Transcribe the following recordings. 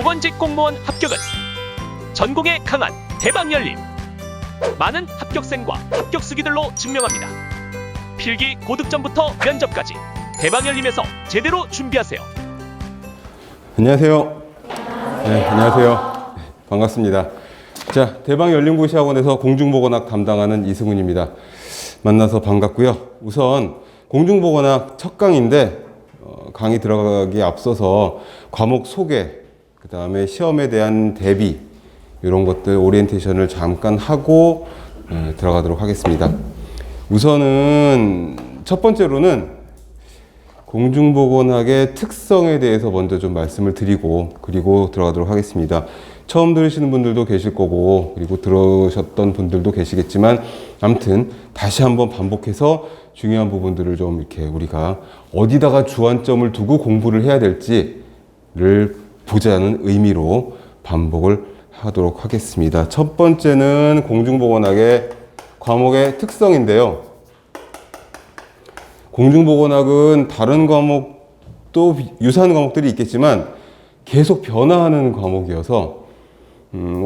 보건직 공무원 합격은 전공에 강한 대박열림. 많은 합격생과 합격수기들로 증명합니다. 필기 고득점부터 면접까지 대박열림에서 제대로 준비하세요. 안녕하세요. 네, 안녕하세요. 반갑습니다. 자, 대박열림고시학원에서 공중보건학 담당하는 이승훈입니다. 만나서 반갑고요. 우선 공중보건학 첫 강의인데 강의 들어가기에 앞서서 과목 소개, 그 다음에 시험에 대한 대비 이런 것들 오리엔테이션을 잠깐 하고 들어가도록 하겠습니다. 우선은 첫 번째로는 공중보건학의 특성에 대해서 먼저 좀 말씀을 드리고 그리고 들어가도록 하겠습니다. 처음 들으시는 분들도 계실 거고 그리고 들으셨던 분들도 계시겠지만 아무튼 다시 한번 반복해서 중요한 부분들을 좀 이렇게 우리가 어디다가 주안점을 두고 공부를 해야 될지를 보자는 의미로 반복을 하도록 하겠습니다. 첫 번째는 공중보건학의 과목의 특성인데요. 공중보건학은 다른 과목도 유사한 과목들이 있겠지만 계속 변화하는 과목이어서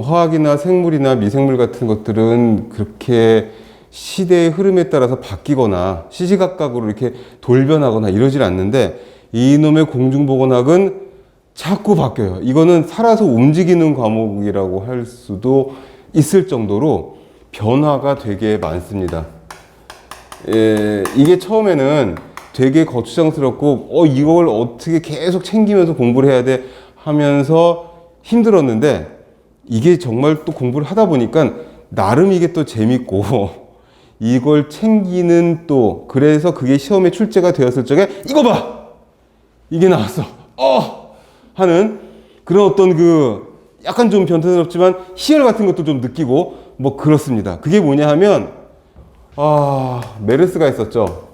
화학이나 생물이나 미생물 같은 것들은 그렇게 시대의 흐름에 따라서 바뀌거나 시시각각으로 이렇게 돌변하거나 이러질 않는데 이놈의 공중보건학은 자꾸 바뀌어요. 이거는 살아서 움직이는 과목이라고 할 수도 있을 정도로 변화가 되게 많습니다. 이게 처음에는 되게 거추장스럽고 이걸 어떻게 계속 챙기면서 공부를 해야 돼 하면서 힘들었는데 이게 정말 또 공부를 하다 보니까 나름 이게 또 재밌고 이걸 챙기는 또 그래서 그게 시험에 출제가 되었을 적에 이거 봐! 이게 나왔어. 하는 그런 어떤 그 약간 좀 변태스럽지만 희열 같은 것도 좀 느끼고 뭐 그렇습니다. 그게 뭐냐 하면 메르스가 있었죠.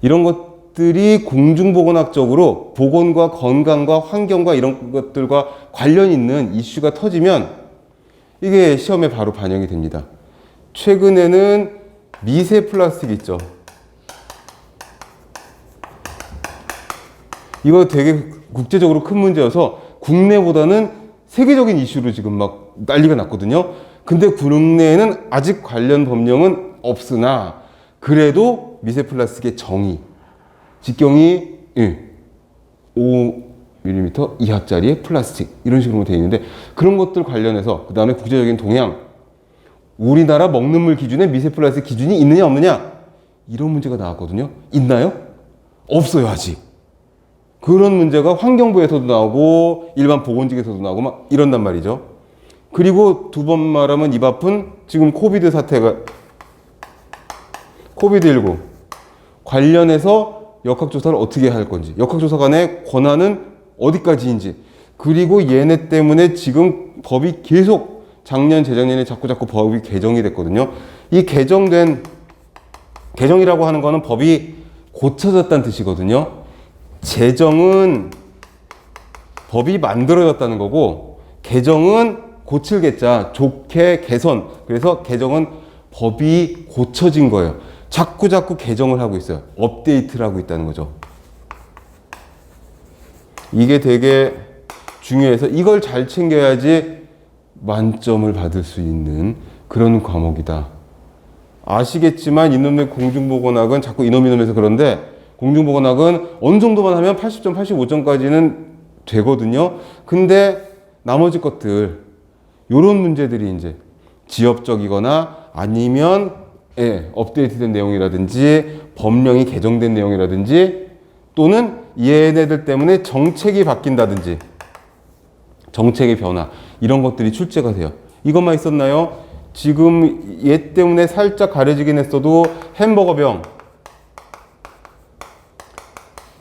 이런 것들이 공중보건학적으로 보건과 건강과 환경과 이런 것들과 관련 있는 이슈가 터지면 이게 시험에 바로 반영이 됩니다. 최근에는 미세 플라스틱 있죠. 이거 되게 국제적으로 큰 문제여서 국내보다는 세계적인 이슈로 지금 막 난리가 났거든요. 근데 국내에는 아직 관련 법령은 없으나 그래도 미세 플라스틱의 정의, 직경이 5mm 이하짜리의 플라스틱 이런 식으로 되어 있는데 그런 것들 관련해서 그 다음에 국제적인 동향, 우리나라 먹는 물 기준에 미세 플라스틱 기준이 있느냐 없느냐 이런 문제가 나왔거든요. 있나요? 없어요 아직. 그런 문제가 환경부에서도 나오고 일반 보건직에서도 나오고 막 이런단 말이죠. 그리고 두 번 말하면 입 아픈 지금 코비드 사태가 코비드19 관련해서 역학조사를 어떻게 할 건지 역학조사관의 권한은 어디까지인지 그리고 얘네 때문에 지금 법이 계속 작년 재작년에 자꾸 법이 개정이 됐거든요. 이 개정이라고 하는 거는 법이 고쳐졌다는 뜻이거든요. 제정은 법이 만들어졌다는 거고 개정은 고칠 개자 좋게 개선 그래서 개정은 법이 고쳐진 거예요. 자꾸 개정을 하고 있어요. 업데이트를 하고 있다는 거죠. 이게 되게 중요해서 이걸 잘 챙겨야지 만점을 받을 수 있는 그런 과목이다. 아시겠지만 이놈의 공중보건학은 자꾸 이놈해서 그런데 공중보건학은 어느 정도만 하면 80점, 85점까지는 되거든요. 근데 나머지 것들, 요런 문제들이 이제 지역적이거나 아니면 업데이트된 내용이라든지 법령이 개정된 내용이라든지 또는 얘네들 때문에 정책이 바뀐다든지 정책의 변화 이런 것들이 출제가 돼요. 이것만 있었나요? 지금 얘 때문에 살짝 가려지긴 했어도 햄버거병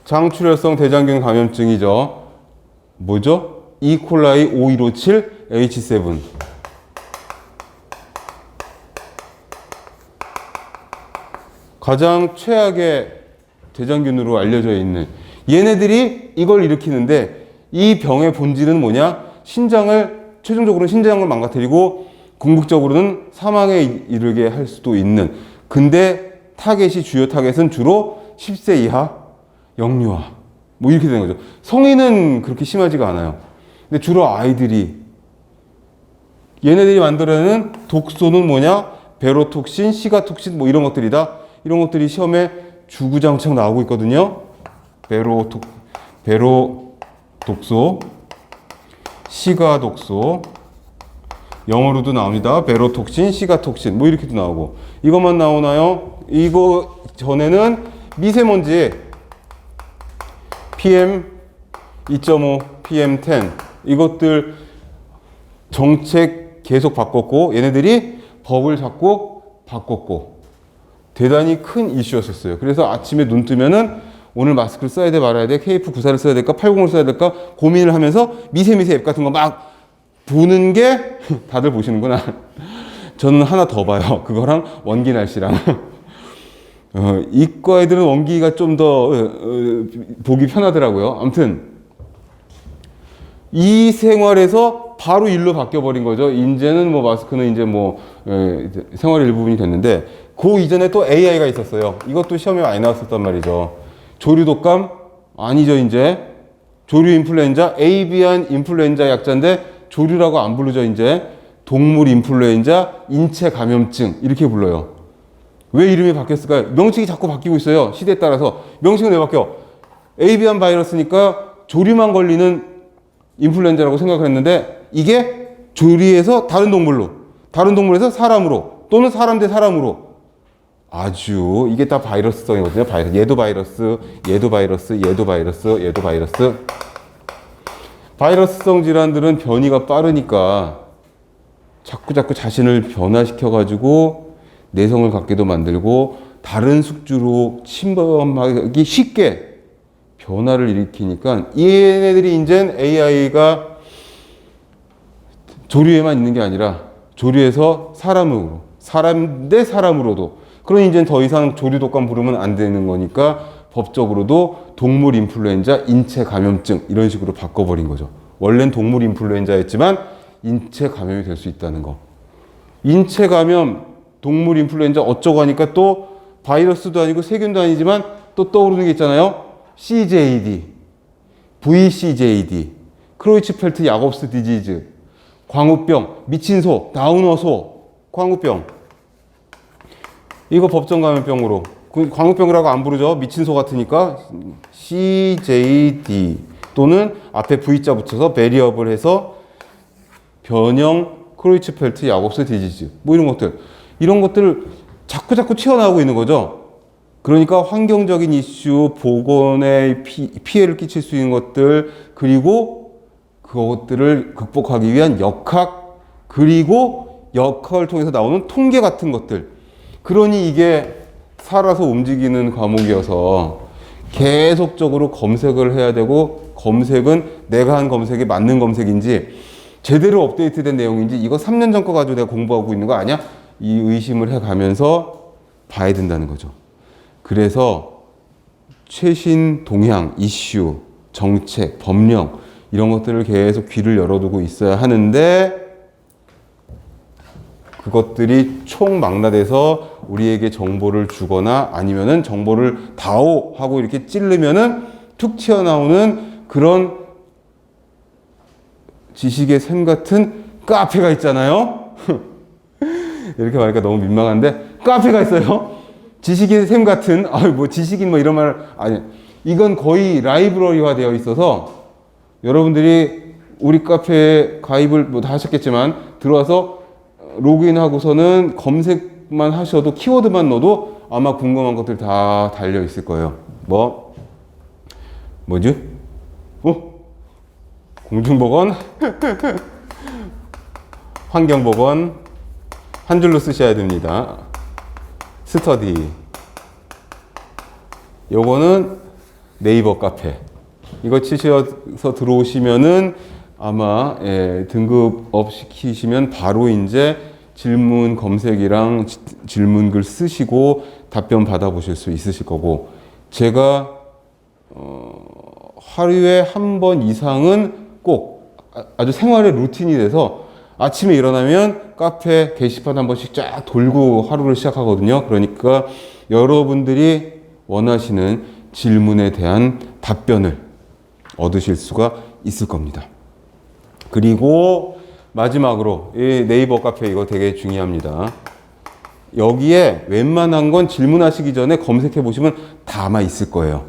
장출혈성 대장균 감염증이죠. 뭐죠? 이콜라이 5157 H7 가장 최악의 대장균으로 알려져 있는 얘네들이 이걸 일으키는데 이 병의 본질은 뭐냐? 최종적으로는 신장을 망가뜨리고 궁극적으로는 사망에 이르게 할 수도 있는 근데 주요 타겟은 주로 10세 이하 영유아 뭐 이렇게 되는 거죠. 성인은 그렇게 심하지가 않아요. 근데 주로 아이들이 얘네들이 만들어내는 독소는 뭐냐? 베로톡신, 시가톡신 뭐 이런 것들이다. 이런 것들이 시험에 주구장창 나오고 있거든요. 베로독소, 시가독소, 영어로도 나옵니다. 베로톡신, 시가톡신 뭐 이렇게도 나오고. 이것만 나오나요? 이거 전에는 미세먼지 PM2.5, PM10 이것들 정책 계속 바꿨고 얘네들이 법을 자꾸 바꿨고 대단히 큰 이슈였었어요. 그래서 아침에 눈 뜨면은 오늘 마스크를 써야 돼 말아야 돼 KF94를 써야 될까 80을 써야 될까 고민을 하면서 미세 앱 같은 거 막 보는 게 다들 보시는구나. 저는 하나 더 봐요. 그거랑 원기 날씨랑 이과 애들은 원기가 좀 더 보기 편하더라고요. 아무튼 이 생활에서 바로 일로 바뀌어 버린 거죠. 이제는 뭐 마스크는 이제 뭐 생활의 일부분이 됐는데 그 이전에 또 AI가 있었어요. 이것도 시험에 많이 나왔었단 말이죠. 조류 독감 아니죠. 이제 조류 인플루엔자 에이비안 인플루엔자 약자인데 조류라고 안 부르죠. 이제 동물 인플루엔자 인체 감염증 이렇게 불러요. 왜 이름이 바뀌었을까요? 명칭이 자꾸 바뀌고 있어요. 시대에 따라서. 명칭은 왜 바뀌어? 에이비안 바이러스니까 조류만 걸리는 인플루엔자라고 생각을 했는데 이게 조류에서 다른 동물에서 사람으로 또는 사람 대 사람으로 아주 이게 다 바이러스성이거든요. 바이러스. 얘도 바이러스, 얘도 바이러스, 얘도 바이러스, 얘도 바이러스. 바이러스성 질환들은 변이가 빠르니까 자꾸 자신을 변화시켜가지고 내성을 갖게도 만들고 다른 숙주로 침범하기 쉽게 변화를 일으키니까 얘네들이 이젠 AI가 조류에만 있는 게 아니라 조류에서 사람으로, 사람 대 사람으로도 그러니 이제 더 이상 조류 독감 부르면 안 되는 거니까 법적으로도 동물 인플루엔자 인체 감염증 이런 식으로 바꿔버린 거죠. 원래는 동물 인플루엔자였지만 인체 감염이 될 수 있다는 거. 인체 감염, 동물 인플루엔자 어쩌고 하니까 또 바이러스도 아니고 세균도 아니지만 또 떠오르는 게 있잖아요. CJD, VCJD, 크로이츠펠트 야곱스 디지즈, 광우병, 미친 소, 다우너 소, 광우병. 이거 법정 감염병으로. 광우병이라고 안 부르죠. 미친 소 같으니까 CJD 또는 앞에 V자 붙여서 베리어블 해서 변형 크로이츠펠트 야곱스 디지즈 뭐 이런 것들 자꾸 튀어나오고 있는 거죠. 그러니까 환경적인 이슈, 보건에 피해를 끼칠 수 있는 것들, 그리고 그것들을 극복하기 위한 역학, 그리고 역학을 통해서 나오는 통계 같은 것들. 그러니 이게 살아서 움직이는 과목이어서 계속적으로 검색을 해야 되고, 검색은 내가 한 검색이 맞는 검색인지, 제대로 업데이트된 내용인지, 이거 3년 전 거 가지고 내가 공부하고 있는 거 아니야? 이 의심을 해가면서 봐야 된다는 거죠. 그래서 최신 동향, 이슈, 정책, 법령 이런 것들을 계속 귀를 열어두고 있어야 하는데 그것들이 총망라돼서 우리에게 정보를 주거나 아니면은 정보를 다오 하고 이렇게 찌르면은 툭 튀어나오는 그런 지식의 샘 같은 카페가 있잖아요. 이렇게 말하니까 너무 민망한데 카페가 있어요. 지식의 샘 같은, 뭐 지식인 뭐 이런 말, 아니, 이건 거의 라이브러리화 되어 있어서 여러분들이 우리 카페에 가입을 뭐 다 하셨겠지만 들어와서 로그인하고서는 검색만 하셔도 키워드만 넣어도 아마 궁금한 것들 다 달려 있을 거예요. 뭐지? 공중보건, 환경보건, 한 줄로 쓰셔야 됩니다. 스터디. 요거는 네이버 카페. 이거 치셔서 들어오시면은 아마 등급업 시키시면 바로 이제 질문 검색이랑 질문글 쓰시고 답변 받아보실 수 있으실 거고, 제가 하루에 한 번 이상은 꼭 아주 생활의 루틴이 돼서 아침에 일어나면 카페 게시판 한 번씩 쫙 돌고 하루를 시작하거든요. 그러니까 여러분들이 원하시는 질문에 대한 답변을 얻으실 수가 있을 겁니다. 그리고 마지막으로 이 네이버 카페 이거 되게 중요합니다. 여기에 웬만한 건 질문하시기 전에 검색해 보시면 다 아마 있을 거예요.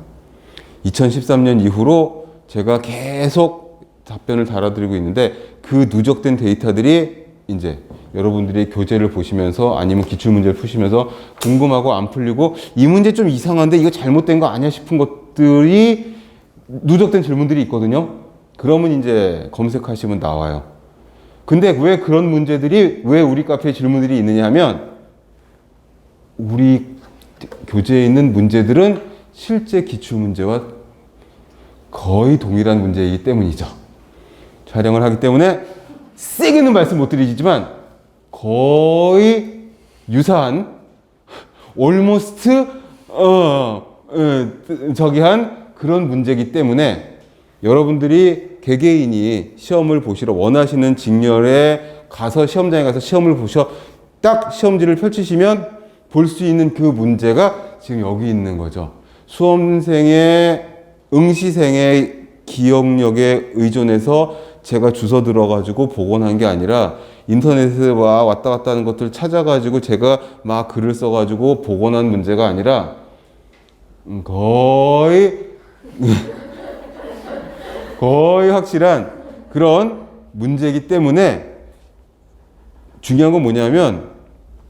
2013년 이후로 제가 계속 답변을 달아드리고 있는데 그 누적된 데이터들이 이제 여러분들이 교재를 보시면서 아니면 기출문제를 푸시면서 궁금하고 안 풀리고 이 문제 좀 이상한데 이거 잘못된 거 아니야 싶은 것들이 누적된 질문들이 있거든요. 그러면 이제 검색하시면 나와요. 근데 왜 그런 문제들이 왜 우리 카페에 질문들이 있느냐 하면 우리 교재에 있는 문제들은 실제 기출문제와 거의 동일한 문제이기 때문이죠. 촬영을 하기 때문에 세게는 말씀 못 드리지만 거의 유사한 almost 저기한 그런 문제이기 때문에 여러분들이 개개인이 시험을 보시러 원하시는 직렬에 가서 시험장에 가서 시험을 보셔 딱 시험지를 펼치시면 볼 수 있는 그 문제가 지금 여기 있는 거죠. 수험생의 응시생의 기억력에 의존해서 제가 주워 들어가지고 복원한 게 아니라 인터넷에 왔다 갔다 하는 것들 찾아가지고 제가 막 글을 써가지고 복원한 문제가 아니라 거의 확실한 그런 문제이기 때문에 중요한 건 뭐냐면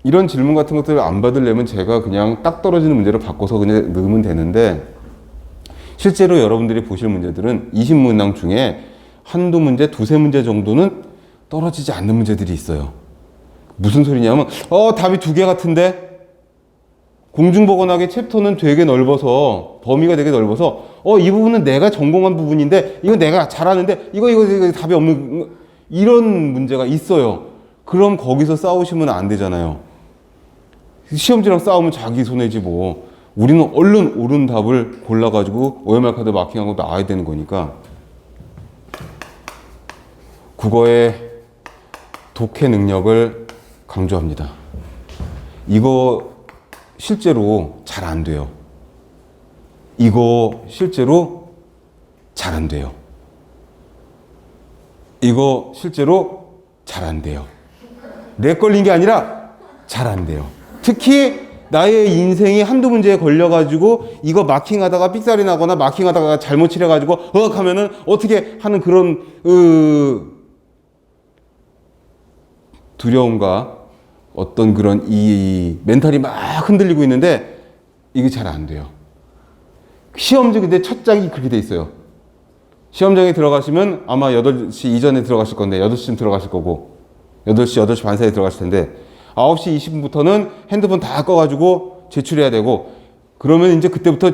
이런 질문 같은 것들을 안 받으려면 제가 그냥 딱 떨어지는 문제로 바꿔서 그냥 넣으면 되는데 실제로 여러분들이 보실 문제들은 20문항 중에 한두 문제, 두세 문제 정도는 떨어지지 않는 문제들이 있어요. 무슨 소리냐면 답이 두 개 같은데 공중보건학의 챕터는 되게 넓어서 범위가 되게 넓어서 이 부분은 내가 전공한 부분인데 이거 내가 잘하는데 이거 답이 없는 이런 문제가 있어요. 그럼 거기서 싸우시면 안 되잖아요. 시험지랑 싸우면 자기 손해지 뭐. 우리는 얼른 옳은 답을 골라가지고 OMR 카드 마킹하고 나와야 되는 거니까 국어의 독해 능력을 강조합니다. 이거 실제로 잘 안 돼요. 이거 실제로 잘 안 돼요. 이거 실제로 잘 안 돼요. 렉 걸린 게 아니라 잘 안 돼요. 특히 나의 인생이 한두 문제에 걸려가지고 이거 마킹하다가 삑살이 나거나 마킹하다가 잘못 칠해가지고 하면은 어떻게 하는 그런 두려움과 어떤 그런 이 멘탈이 막 흔들리고 있는데 이게 잘 안 돼요. 시험지 근데 첫 장이 그렇게 돼 있어요. 시험장에 들어가시면 아마 8시 이전에 들어가실 건데 8시쯤 들어가실 거고 8시 반 사이에 들어가실 텐데 9시 20분부터는 핸드폰 다 꺼가지고 제출해야 되고 그러면 이제 그때부터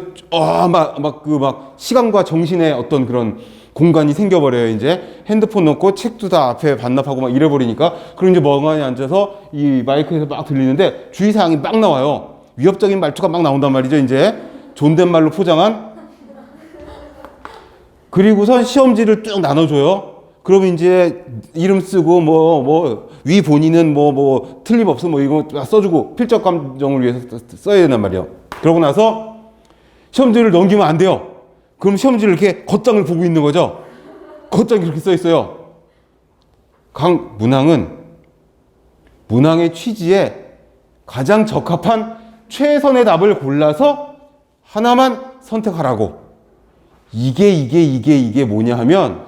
막 시간과 정신의 어떤 그런 공간이 생겨버려요. 이제 핸드폰 놓고 책도 다 앞에 반납하고 막 이래버리니까 그럼 이제 멍하니 앉아서 이 마이크에서 막 들리는데 주의사항이 막 나와요. 위협적인 말투가 막 나온단 말이죠. 이제 존댓말로 포장한. 그리고선 시험지를 쭉 나눠줘요. 그러면 이제 이름 쓰고 위 본인은 틀림없어 이거 써주고 필적 감정을 위해서 써야 된단 말이에요. 그러고 나서 시험지를 넘기면 안 돼요. 그럼 시험지를 이렇게 겉장을 보고 있는 거죠. 겉장이 그렇게 써 있어요. 문항은 문항의 취지에 가장 적합한 최선의 답을 골라서 하나만 선택하라고. 이게 뭐냐 하면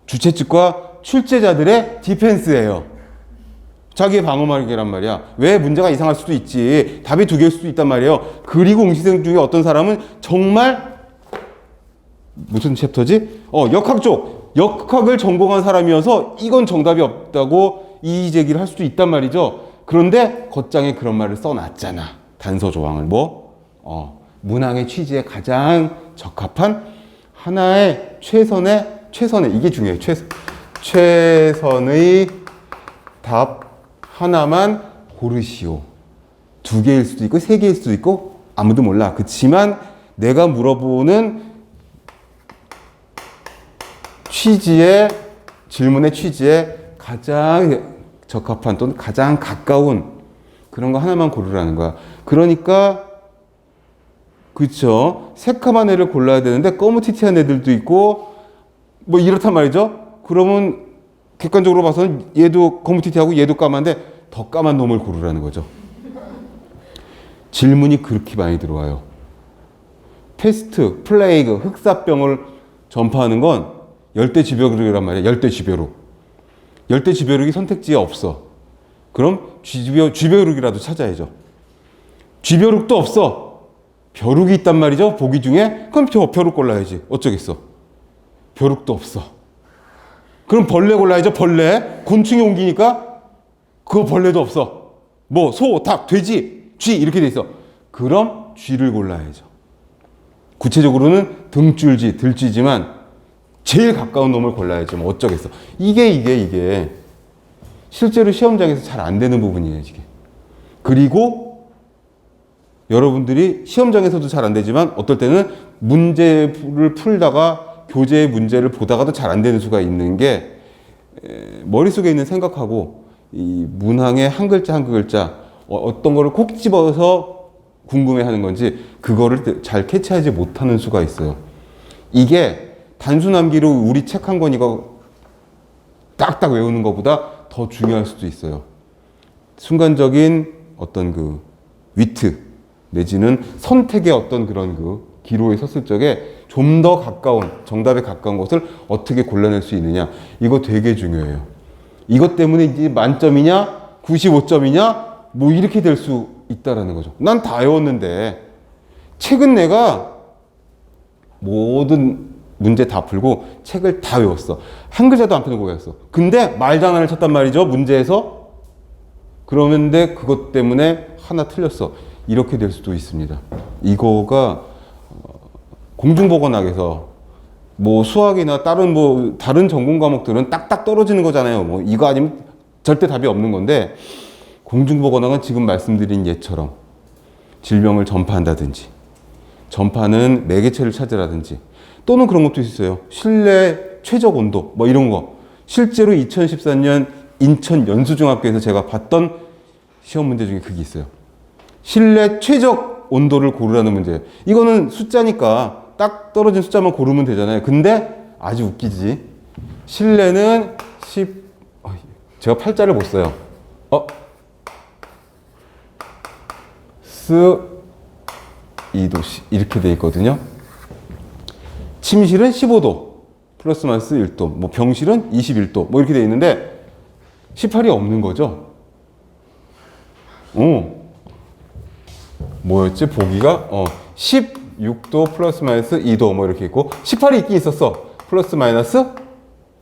주최 측과 출제자들의 디펜스예요. 자기의 방어막이란 말이야. 왜 문제가 이상할 수도 있지. 답이 두 개일 수도 있단 말이에요. 그리고 응시생 중에 어떤 사람은 정말 무슨 챕터지? 역학 쪽. 역학을 전공한 사람이어서 이건 정답이 없다고 이의 제기를 할 수도 있단 말이죠. 그런데 겉장에 그런 말을 써놨잖아. 단서 조항을 문항의 취지에 가장 적합한 하나의 최선의 이게 중요해요. 최선의 답 하나만 고르시오. 두 개일 수도 있고 세 개일 수도 있고 아무도 몰라. 그치만 내가 물어보는 질문의 취지에 가장 적합한 또는 가장 가까운 그런 거 하나만 고르라는 거야. 그러니까 그쵸? 새카만 애를 골라야 되는데 거무튀튀한 애들도 있고 뭐 이렇단 말이죠. 그러면 객관적으로 봐서는 얘도 거무튀튀하고 얘도 까만데 더 까만 놈을 고르라는 거죠. 질문이 그렇게 많이 들어와요. 페스트, 플레이그, 흑사병을 전파하는 건 열대지벼룩이란 말이에요. 열대지벼룩. 열대지벼룩이 선택지에 없어. 그럼 쥐벼룩이라도 찾아야죠. 쥐벼룩도 없어. 벼룩이 있단 말이죠. 보기 중에. 그럼 벼룩 골라야지. 어쩌겠어. 벼룩도 없어. 그럼 벌레 골라야죠. 벌레. 곤충이 옮기니까 그거 벌레도 없어. 뭐 소, 닭, 돼지, 쥐 이렇게 돼 있어. 그럼 쥐를 골라야죠. 구체적으로는 등줄쥐, 들쥐지만 제일 가까운 놈을 골라야지. 뭐 어쩌겠어. 이게 실제로 시험장에서 잘 안 되는 부분이에요. 이게. 그리고 여러분들이 시험장에서도 잘 안 되지만 어떨 때는 문제를 풀다가 교재의 문제를 보다가도 잘 안 되는 수가 있는 게 머릿속에 있는 생각하고 이 문항의 한 글자 한 글자 어떤 거를 콕 집어서 궁금해하는 건지 그거를 잘 캐치하지 못하는 수가 있어요. 이게 단순 암기로 우리 책 한 권 이거 딱딱 외우는 것보다 더 중요할 수도 있어요. 순간적인 어떤 그 위트 내지는 선택의 어떤 그런 그 기로에 섰을 적에 좀 더 가까운 정답에 가까운 것을 어떻게 골라낼 수 있느냐 이거 되게 중요해요. 이것 때문에 이제 만점이냐 95점이냐 뭐 이렇게 될 수 있다라는 거죠. 난 다 외웠는데 책은 내가 모든 문제 다 풀고 책을 다 외웠어. 한 글자도 안 펴놓고 외웠어. 근데 말장난을 쳤단 말이죠. 문제에서. 그러는데 그것 때문에 하나 틀렸어. 이렇게 될 수도 있습니다. 이거가 공중보건학에서 뭐 수학이나 다른 전공 과목들은 딱딱 떨어지는 거잖아요. 뭐 이거 아니면 절대 답이 없는 건데 공중보건학은 지금 말씀드린 예처럼 질병을 전파한다든지 전파하는 매개체를 찾으라든지 또는 그런 것도 있어요. 실내 최적 온도 뭐 이런 거. 실제로 2014년 인천 연수중학교에서 제가 봤던 시험 문제 중에 그게 있어요. 실내 최적 온도를 고르라는 문제예요. 이거는 숫자니까 딱 떨어진 숫자만 고르면 되잖아요. 근데 아주 웃기지. 실내는 제가 팔자를 못 써요. (2도) 이렇게 돼 있거든요. 침실은 15도 플러스 마이너스 1도, 뭐 병실은 21도 뭐 이렇게 돼 있는데 18이 없는 거죠. 뭐였지? 보기가 16도 플러스 마이너스 2도 뭐 이렇게 있고 18이 있긴 있었어. 플러스 마이너스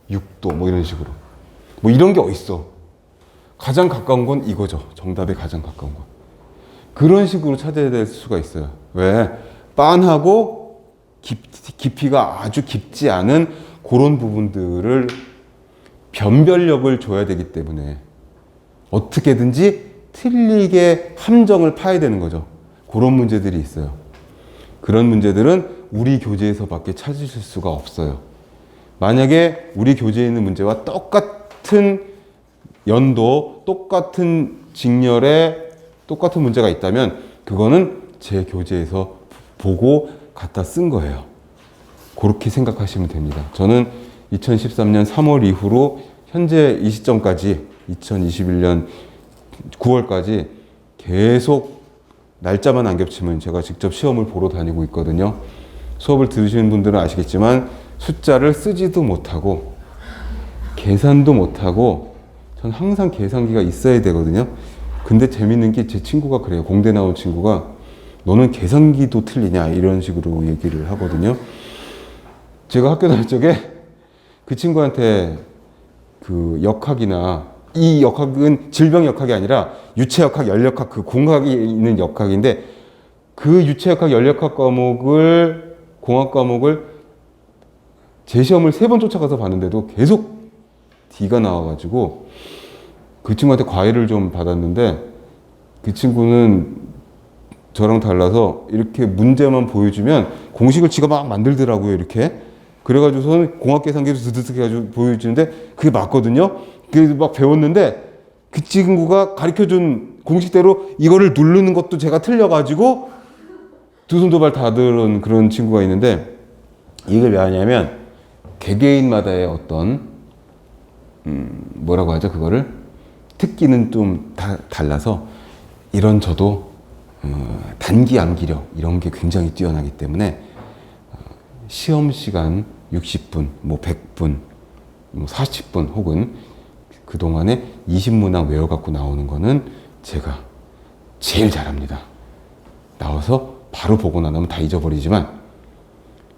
6도 뭐 이런 식으로. 뭐 이런 게 어딨어. 가장 가까운 건 이거죠. 정답에 가장 가까운 건. 그런 식으로 찾아야 될 수가 있어요. 왜? 빤하고 깊이가 아주 깊지 않은 그런 부분들을 변별력을 줘야 되기 때문에 어떻게든지 틀리게 함정을 파야 되는 거죠. 그런 문제들이 있어요. 그런 문제들은 우리 교재에서밖에 찾으실 수가 없어요. 만약에 우리 교재에 있는 문제와 똑같은 연도, 똑같은 직렬에 똑같은 문제가 있다면 그거는 제 교재에서 보고 갖다 쓴 거예요. 그렇게 생각하시면 됩니다. 저는 2013년 3월 이후로 현재 이 시점까지 2021년 9월까지 계속 날짜만 안 겹치면 제가 직접 시험을 보러 다니고 있거든요. 수업을 들으시는 분들은 아시겠지만 숫자를 쓰지도 못하고 계산도 못하고 전 항상 계산기가 있어야 되거든요. 근데 재밌는 게 제 친구가 그래요. 공대 나온 친구가 너는 계산기도 틀리냐 이런 식으로 얘기를 하거든요. 제가 학교 다닐 적에 그 친구한테 그 역학이나 이 역학은 질병 역학이 아니라 유체역학, 연역학 그 공학이 있는 역학인데 그 유체역학, 연역학 과목을 공학 과목을 제 시험을 3번 쫓아가서 봤는데도 계속 D가 나와가지고 그 친구한테 과외를 좀 받았는데 그 친구는 저랑 달라서 이렇게 문제만 보여주면 공식을 지가 막 만들더라고요. 이렇게 그래가지고서는 공학계산기로 드드득 해가지고 보여주는데 그게 맞거든요. 그래서 막 배웠는데 그 친구가 가르쳐준 공식대로 이거를 누르는 것도 제가 틀려가지고 두 손 두 발 다 들은 그런 친구가 있는데 이게 왜 하냐면 개개인마다의 어떤 뭐라고 하죠 그거를 특기는 좀 달라서 이런 저도 단기 암기력 이런 게 굉장히 뛰어나기 때문에 시험 시간 60분, 뭐 100분, 뭐 40분 혹은 그동안에 20문항 외워갖고 나오는 거는 제가 제일 잘합니다. 나와서 바로 보고 나면 다 잊어버리지만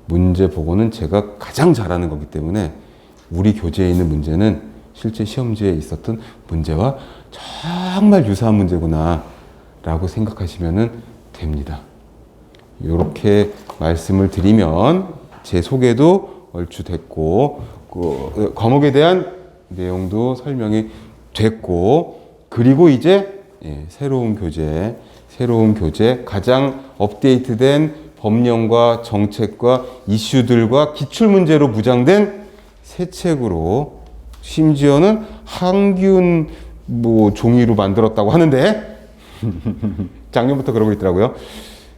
문제 보고는 제가 가장 잘하는 거기 때문에 우리 교재에 있는 문제는 실제 시험지에 있었던 문제와 정말 유사한 문제구나 라고 생각하시면 됩니다. 이렇게 말씀을 드리면 제 소개도 얼추 됐고 그 과목에 대한 내용도 설명이 됐고 그리고 이제 새로운 교재 가장 업데이트된 법령과 정책과 이슈들과 기출문제로 무장된 새 책으로 심지어는 항균 뭐 종이로 만들었다고 하는데 작년부터 그러고 있더라고요.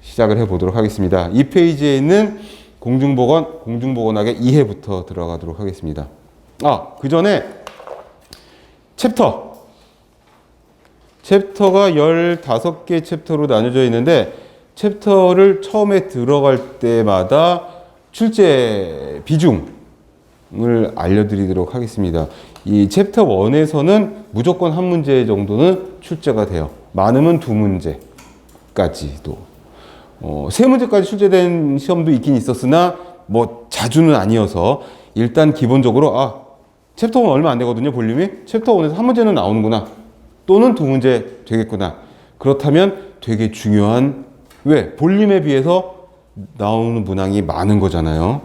시작을 해보도록 하겠습니다. 이 페이지에 있는 공중보건학의 이해부터 들어가도록 하겠습니다. 그 전에 챕터가 15개 챕터로 나눠져 있는데 챕터를 처음에 들어갈 때마다 출제 비중을 알려드리도록 하겠습니다. 이 챕터 1에서는 무조건 한 문제 정도는 출제가 돼요. 많으면 2문제까지도. 3문제까지 출제된 시험도 있긴 있었으나 뭐 자주는 아니어서 일단 기본적으로 챕터 1 얼마 안 되거든요. 볼륨이. 챕터 1에서 한 문제는 나오는구나. 또는 2문제 되겠구나. 그렇다면 되게 중요한 왜? 볼륨에 비해서 나오는 문항이 많은 거잖아요.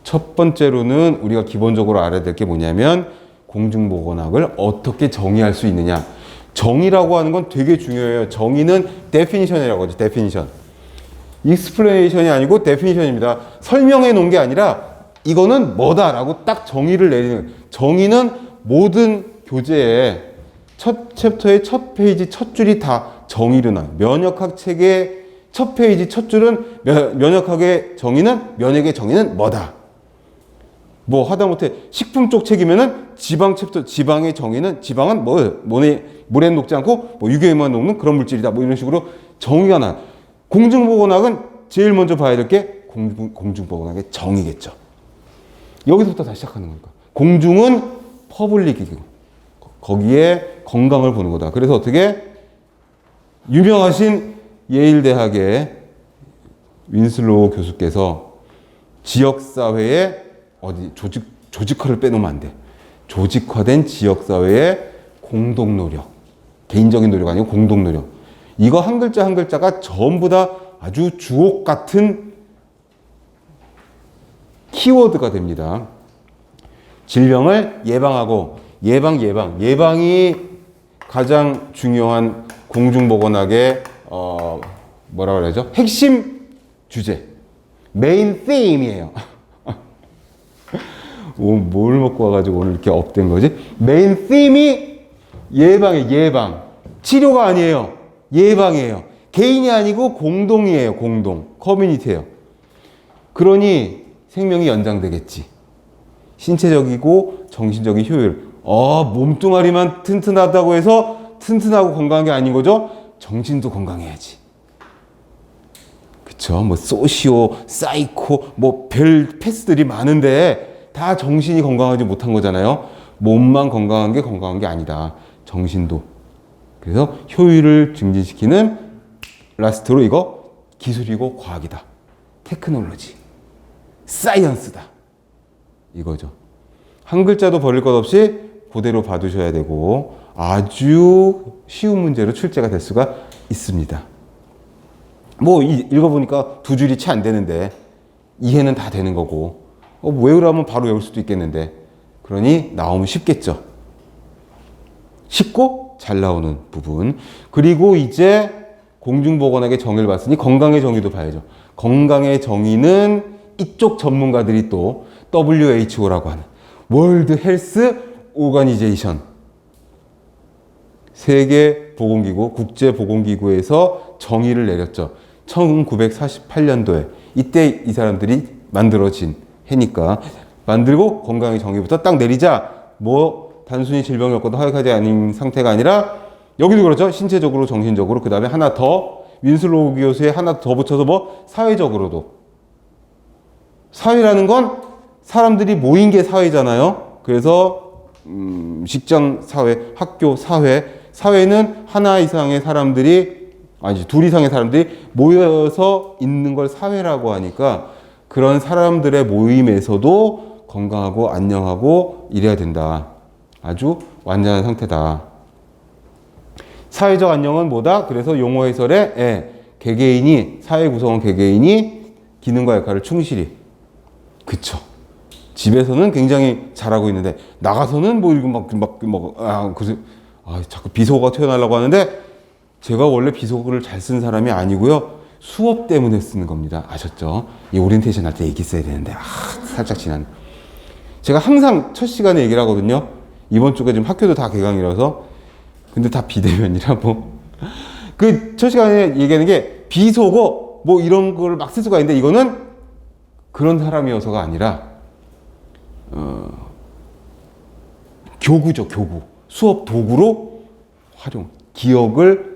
첫 번째로는 우리가 기본적으로 알아야 될 게 뭐냐면 공중보건학을 어떻게 정의할 수 있느냐. 정의라고 하는 건 되게 중요해요. 정의는 definition이라고 하죠. definition. explanation이 아니고 definition입니다. 설명해 놓은 게 아니라 이거는 뭐다라고 딱 정의를 내리는. 정의는 모든 교재에 첫 챕터의 첫 페이지 첫 줄이 다 정의로 나와요. 면역학 책의 첫 페이지 첫 줄은 면역학의 정의는 면역의 정의는 뭐다. 뭐 하다못해 식품 쪽 책이면은 지방 챕터 지방의 정의는 지방은 물에 녹지 않고 뭐 유기에만 녹는 그런 물질이다. 뭐 이런 식으로 정의가 나. 공중보건학은 제일 먼저 봐야 될 게 공중보건학의 정의겠죠. 여기서부터 다시 시작하는 거니까. 공중은 퍼블릭이고 거기에 건강을 보는 거다. 그래서 어떻게 유명하신 예일대학의 윈슬로우 교수께서 지역사회의 조직화를 빼놓으면 안 돼. 조직화된 지역사회의 공동노력. 개인적인 노력 아니고 공동노력. 이거 한 글자 한 글자가 전부 다 아주 주옥 같은 키워드가 됩니다. 질병을 예방하고 예방이 가장 중요한 공중보건학의 뭐라 그러죠? 핵심 주제. 메인 theme이에요. 뭘 먹고 와가지고 오늘 이렇게 업된 거지? 메인 theme이 예방. 치료가 아니에요. 예방이에요. 개인이 아니고 공동이에요. 커뮤니티예요. 그러니 생명이 연장되겠지. 신체적이고 정신적인 효율. 몸뚱아리만 튼튼하다고 해서 튼튼하고 건강한 게 아닌 거죠? 정신도 건강해야지. 그쵸? 뭐 소시오, 사이코, 뭐 별 패스들이 많은데 다 정신이 건강하지 못한 거잖아요. 몸만 건강한 게 아니다. 정신도. 그래서 효율을 증진시키는 라스트로 이거 기술이고 과학이다. 테크놀로지. 사이언스다. 이거죠. 한 글자도 버릴 것 없이 그대로 봐두셔야 되고 아주 쉬운 문제로 출제가 될 수가 있습니다. 뭐 읽어보니까 두 줄이 채 안 되는데 이해는 다 되는 거고 외우라면 바로 외울 수도 있겠는데 그러니 나오면 쉽겠죠. 쉽고 잘 나오는 부분. 그리고 이제 공중보건학의 정의를 봤으니 건강의 정의도 봐야죠. 건강의 정의는 이쪽 전문가들이 또 WHO라고 하는 월드 헬스 오가니제이션 세계보건기구 국제보건기구에서 정의를 내렸죠. 1948년도에 이때 이 사람들이 만들어진 해니까 만들고 건강의 정의부터 딱 내리자 뭐 단순히 질병이 없고도 허약하지 않은 상태가 아니라 여기도 그렇죠. 신체적으로 정신적으로 그 다음에 하나 더 윈슬로우 교수에 하나 더 붙여서 뭐 사회적으로도 사회라는 건 사람들이 모인 게 사회잖아요. 그래서 직장 사회, 학교 사회, 사회는 하나 이상의 사람들이 아니지 둘 이상의 사람들이 모여서 있는 걸 사회라고 하니까 그런 사람들의 모임에서도 건강하고 안녕하고 이래야 된다. 아주 완전한 상태다. 사회적 안녕은 뭐다? 그래서 용어 해설에 개개인이 사회 구성원 개개인이 기능과 역할을 충실히 그쵸. 집에서는 굉장히 잘하고 있는데 나가서는 뭐 이거 자꾸 비속어가 튀어나오려고 하는데 제가 원래 비속어를 잘 쓴 사람이 아니고요. 수업 때문에 쓰는 겁니다. 아셨죠? 이 오리엔테이션 할 때 얘기 써야 되는데 살짝 지난. 제가 항상 첫 시간에 얘기를 하거든요. 이번 주가 지금 학교도 다 개강이라서 근데 다 비대면이라 뭐 그 첫 시간에 얘기하는 게 비속어 뭐 이런 걸 막 쓸 수가 있는데 이거는 그런 사람이어서가 아니라 교구죠. 교구. 수업 도구로 활용. 기억을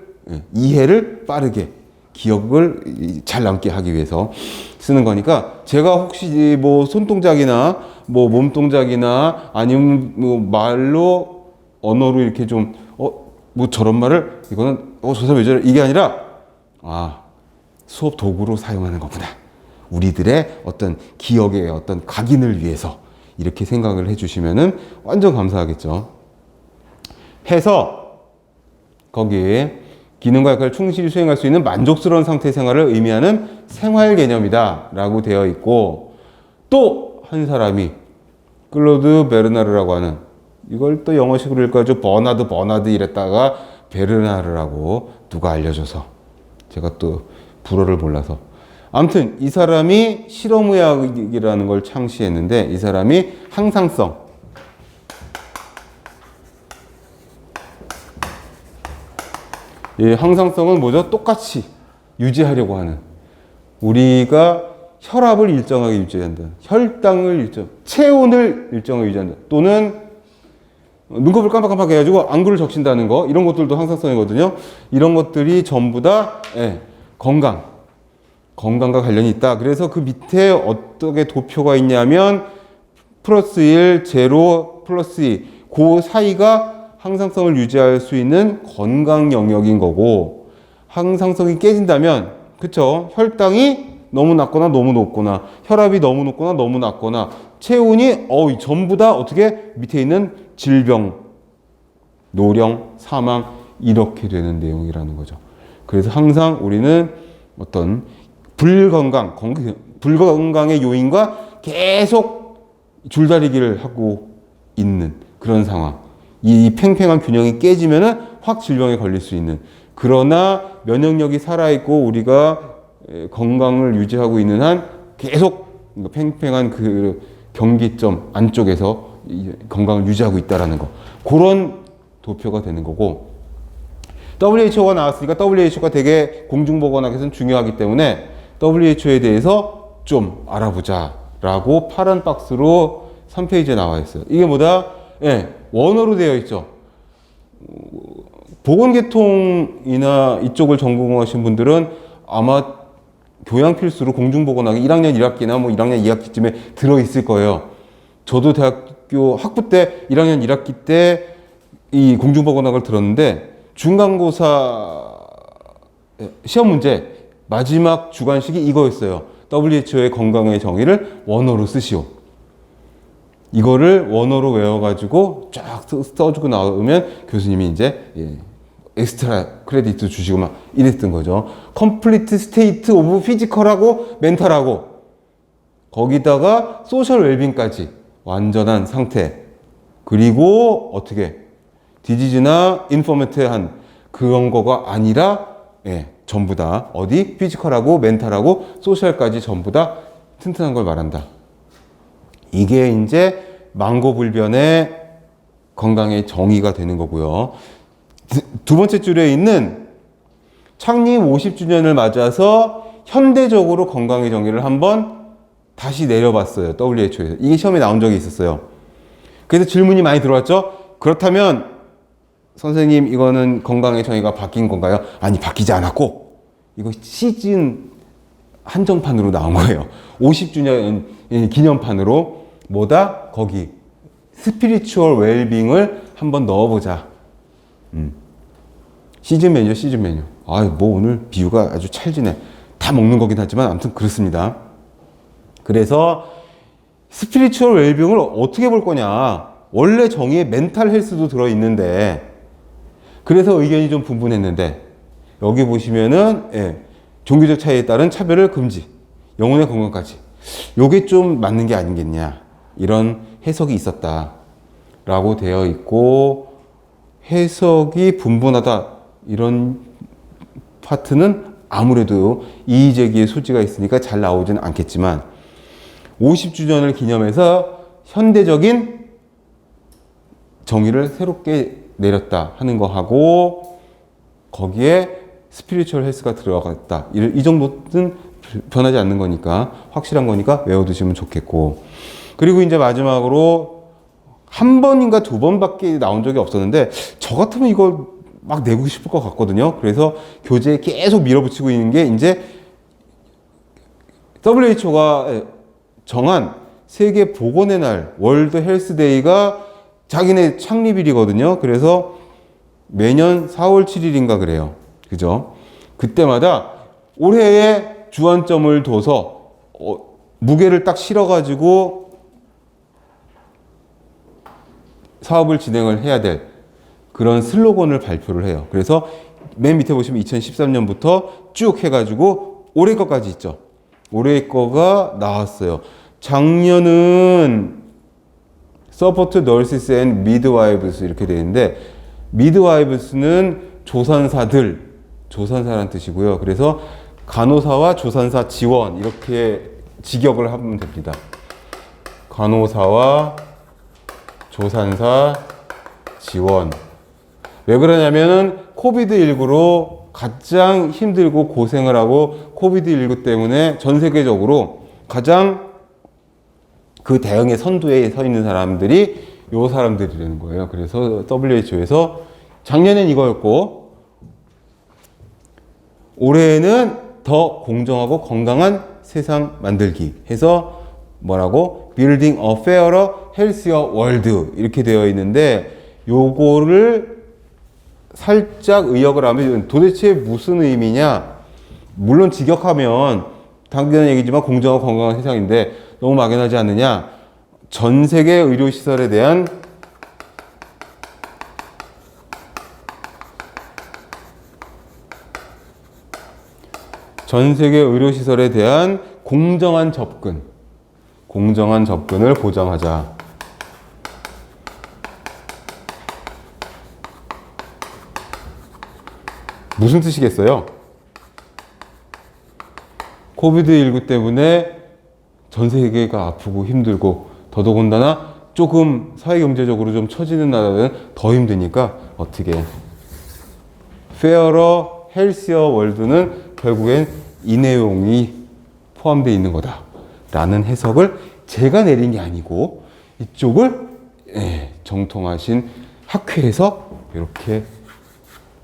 이해를 빠르게 기억을 잘 남게 하기 위해서 쓰는 거니까 제가 혹시 뭐 손동작이나 뭐 몸동작이나 아니면 뭐 말로 언어로 이렇게 좀 뭐 저런 말을 이거는 저 사람 왜 저래 이게 아니라 수업 도구로 사용하는 거구나. 우리들의 어떤 기억의 어떤 각인을 위해서 이렇게 생각을 해주시면은 완전 감사하겠죠. 해서 거기에 기능과 역할을 충실히 수행할 수 있는 만족스러운 상태의 생활을 의미하는 생활 개념이다 라고 되어 있고 또 한 사람이 클로드 베르나르라고 하는 이걸 또 영어식으로 읽어가지고 버나드 이랬다가 베르나르라고 누가 알려줘서 제가 또 불어를 몰라서 아무튼 이 사람이 실험의학이라는 걸 창시했는데 이 사람이 항상성 이 항상성은 뭐죠? 똑같이 유지하려고 하는 우리가 혈압을 일정하게 유지한다. 혈당을 체온을 일정하게 유지한다. 또는 눈곱을 깜빡깜빡 해가지고 안구를 적신다는 거 이런 것들도 항상성이거든요. 이런 것들이 전부 다 건강과 관련이 있다. 그래서 그 밑에 어떻게 도표가 있냐면 플러스 1, 제로, 플러스 2. 그 사이가 항상성을 유지할 수 있는 건강 영역인 거고 항상성이 깨진다면 그쵸? 혈당이 너무 낮거나 너무 높거나 혈압이 너무 높거나 너무 낮거나 체온이 전부 다 어떻게 밑에 있는 질병, 노령, 사망 이렇게 되는 내용이라는 거죠. 그래서 항상 우리는 어떤 불건강의 요인과 계속 줄다리기를 하고 있는 그런 상황. 이 팽팽한 균형이 깨지면은 확 질병에 걸릴 수 있는. 그러나 면역력이 살아있고 우리가 건강을 유지하고 있는 한 계속 팽팽한 그 경계점 안쪽에서 건강을 유지하고 있다라는 거. 그런 도표가 되는 거고. WHO가 나왔으니까 WHO가 되게 공중보건학에서는 중요하기 때문에 WHO에 대해서 좀 알아보자라고 파란 박스로 3페이지에 나와 있어요. 이게 뭐다? 원어로 되어 있죠. 보건계통이나 이쪽을 전공하신 분들은 아마 교양 필수로 공중보건학이 1학년 1학기나 뭐 1학년 2학기쯤에 들어있을 거예요. 저도 대학교 학부 때 1학년 1학기 때 이 공중보건학을 들었는데 중간고사 시험 문제 마지막 주관식이 이거였어요. WHO의 건강의 정의를 원어로 쓰시오. 이거를 원어로 외워가지고 쫙 써주고 나오면 교수님이 이제 엑스트라 크레디트 주시고 막 이랬던 거죠. 컴플리트 스테이트 오브 피지컬하고 멘탈하고 거기다가 소셜 웰빙까지 완전한 상태 그리고 어떻게 디지즈나 인포메트한 그런 거가 아니라 전부 다 어디 피지컬하고 멘탈하고 소셜까지 전부 다 튼튼한 걸 말한다. 이게 이제 망고불변의 건강의 정의가 되는 거고요. 두 번째 줄에 있는 창립 50주년을 맞아서 현대적으로 건강의 정의를 한번 다시 내려봤어요. WHO에서. 이게 시험에 나온 적이 있었어요. 그래서 질문이 많이 들어왔죠. 그렇다면 선생님 이거는 건강의 정의가 바뀐 건가요? 아니, 바뀌지 않았고 이거 시즌 한정판으로 나온 거예요. 50주년 기념판으로 뭐다? 거기 스피리추얼 웰빙을 한번 넣어보자. 시즌 메뉴, 시즌 메뉴. 뭐 오늘 비유가 아주 찰지네. 다 먹는 거긴 하지만 아무튼 그렇습니다. 그래서 스피리추얼 웰빙을 어떻게 볼 거냐. 원래 정의에 멘탈 헬스도 들어있는데 그래서 의견이 좀 분분했는데 여기 보시면은 종교적 차이에 따른 차별을 금지, 영혼의 건강까지. 요게 좀 맞는 게 아니겠냐. 이런 해석이 있었다라고 되어 있고 해석이 분분하다. 이런 파트는 아무래도 이의제기의 소지가 있으니까 잘 나오지는 않겠지만 50주년을 기념해서 현대적인 정의를 새롭게 내렸다 하는 거 하고 거기에 스피리추얼 헬스가 들어갔다. 이 정도는 변하지 않는 거니까 확실한 거니까 외워두시면 좋겠고 그리고 이제 마지막으로 한 번인가 두 번밖에 나온 적이 없었는데 저 같으면 이걸 막 내고 싶을 것 같거든요. 그래서 교재에 계속 밀어붙이고 있는 게 이제 WHO가 정한 세계 보건의 날 월드 헬스데이가 자기네 창립일이거든요. 그래서 매년 4월 7일인가 그래요. 그죠? 그때마다 올해의 주안점을 둬서 무게를 딱 실어가지고 사업을 진행을 해야 될 그런 슬로건을 발표를 해요. 그래서 맨 밑에 보시면 2013년부터 쭉 해가지고 올해 거까지 있죠. 올해 거가 나왔어요. 작년은 Support Nurses and Midwives 이렇게 되어 있는데 Midwives는 조산사란 뜻이고요. 그래서 간호사와 조산사 지원 이렇게 직역을 하면 됩니다. 간호사와 조산사 지원. 왜 그러냐면은 코비드19로 가장 힘들고 고생을 하고 코비드19 때문에 전 세계적으로 가장 그 대응의 선두에 서 있는 사람들이 요 사람들이라는 거예요. 그래서 WHO에서 작년엔 이거였고 올해는 더 공정하고 건강한 세상 만들기 해서 뭐라고? Building a fairer, healthier world 이렇게 되어 있는데 요거를 살짝 의역을 하면 도대체 무슨 의미냐? 물론 직역하면 당연한 얘기지만 공정하고 건강한 세상인데 너무 막연하지 않느냐? 전 세계 의료시설에 대한 공정한 접근을 보장하자. 무슨 뜻이겠어요? 코비드19 때문에 전 세계가 아프고 힘들고 더더군다나 조금 사회경제적으로 좀 처지는 나라는 더 힘드니까 어떻게 Fairer, Healthier World는 결국엔 이 내용이 포함되어 있는 거다 라는 해석을 제가 내린 게 아니고 이쪽을 정통하신 학회에서 이렇게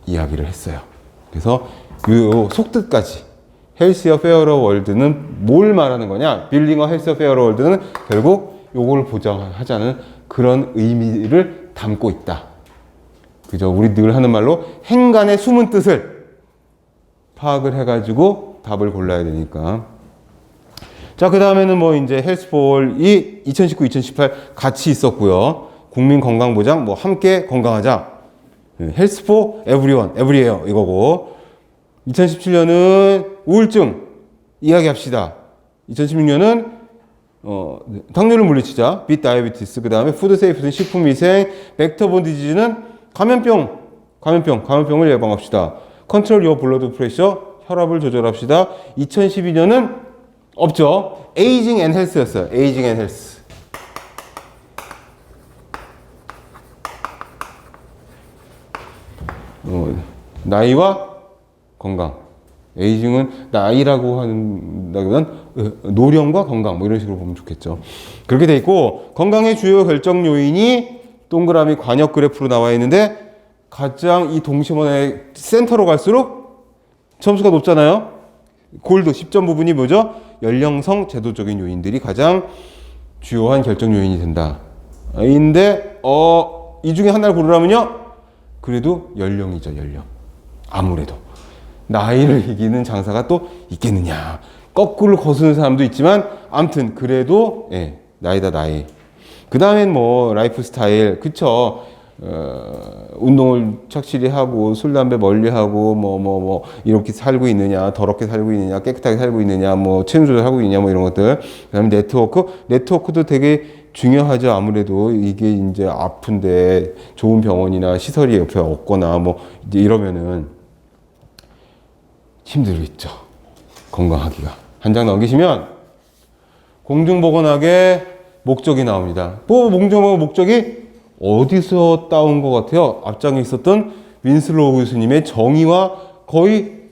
이야기를 했어요. 그래서 요 속뜻까지 헬스웨어 페어러 월드는 뭘 말하는 거냐? 빌딩어 헬스웨어 페어러 월드는 결국 요걸 보장하자는 그런 의미를 담고 있다. 그죠? 우리 늘 하는 말로 행간의 숨은 뜻을 파악을 해가지고 답을 골라야 되니까. 자, 그 다음에는 뭐 이제 헬스폴이 2019, 2018 같이 있었고요. 국민 건강보장 뭐 함께 건강하자. 헬스포 에브리원, 에브리에어 이거고 2017년은 우울증 이야기합시다. 2016년은 당뇨를 물리치자, 빛 다이어비티스, 그 다음에 푸드 세이프는 식품위생, 벡터본 디지즈는 감염병을 예방합시다. 컨트롤 유어 블러드 프레셔, 혈압을 조절합시다. 2012년은 없죠. 에이징 앤 헬스였어요. 에이징 앤 헬스. 나이와 건강. 에이징은 나이라고 한다기보단 노령과 건강 뭐 이런 식으로 보면 좋겠죠. 그렇게 돼 있고 건강의 주요 결정 요인이 동그라미 관역 그래프로 나와 있는데 가장 이 동심원의 센터로 갈수록 점수가 높잖아요. 골드 10점 부분이 뭐죠? 연령성 제도적인 요인들이 가장 주요한 결정 요인이 된다. 인데 이 중에 하나를 고르라면요. 그래도 연령이죠, 연령. 아무래도 나이를 이기는 장사가 또 있겠느냐. 거꾸로 거스는 사람도 있지만 아무튼 그래도 나이다 나이. 그 다음엔 뭐 라이프 스타일 그쵸. 운동을 착실히 하고 술 담배 멀리 하고 뭐 이렇게 살고 있느냐 더럽게 살고 있느냐 깨끗하게 살고 있느냐 뭐 체중 조절하고 있느냐 뭐 이런 것들. 그다음에 네트워크도 되게 중요하죠. 아무래도 이게 이제 아픈데 좋은 병원이나 시설이 옆에 없거나 뭐 이제 이러면은 힘들겠죠. 건강하기가. 한 장 넘기시면 공중보건학의 목적이 나옵니다. 뭐 공중보건 목적이 어디서 따온 것 같아요? 앞장에 있었던 윈슬로우 교수님의 정의와 거의